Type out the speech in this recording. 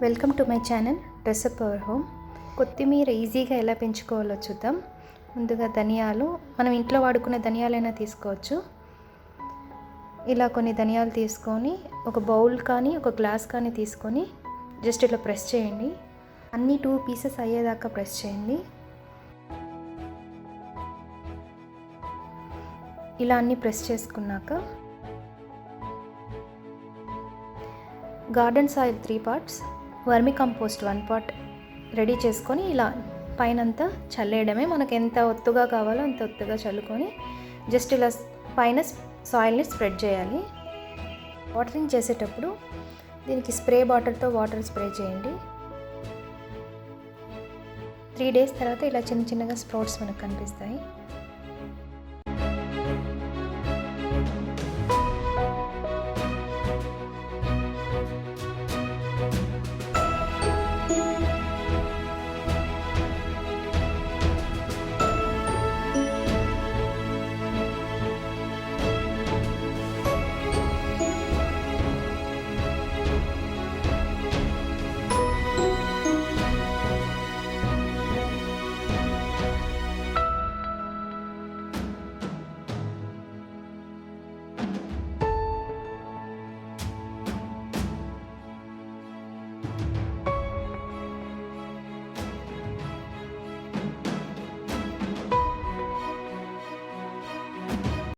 Welcome to my channel dress up our home. కొత్తిమీర ఈజీగా ఎలా పెంచుకోవాలో చూద్దాం. ముందుగా ధనియాలు, మనం ఇంట్లో వాడుకునే ధనియాలైనా తీసుకోవచ్చు. ఇలా కొన్ని ధనియాలు తీసుకొని ఒక బౌల్ కానీ ఒక గ్లాస్ కానీ తీసుకొని జస్ట్ ఇట్లా ప్రెస్ చేయండి. అన్నీ 2 పీసెస్ అయ్యేదాకా ప్రెస్ చేయండి. ఇలా అన్నీ ప్రెస్ చేసుకున్నాక garden soil 3 parts, vermicompost 1 part ready చేసుకొని ఇలా పైనంతా చల్లేయడమే. మనకు ఎంత ఒత్తుగా కావాలో అంత ఒత్తుగా చల్లుకొని జస్ట్ ఇలా పైన సాయిల్ని స్ప్రెడ్ చేయాలి. వాటరింగ్ చేసేటప్పుడు దీనికి స్ప్రే బాటిల్తో వాటర్ స్ప్రే చేయండి. 3 days తర్వాత ఇలా చిన్న చిన్నగా స్ప్రౌట్స్ మనకు కనిపిస్తాయి.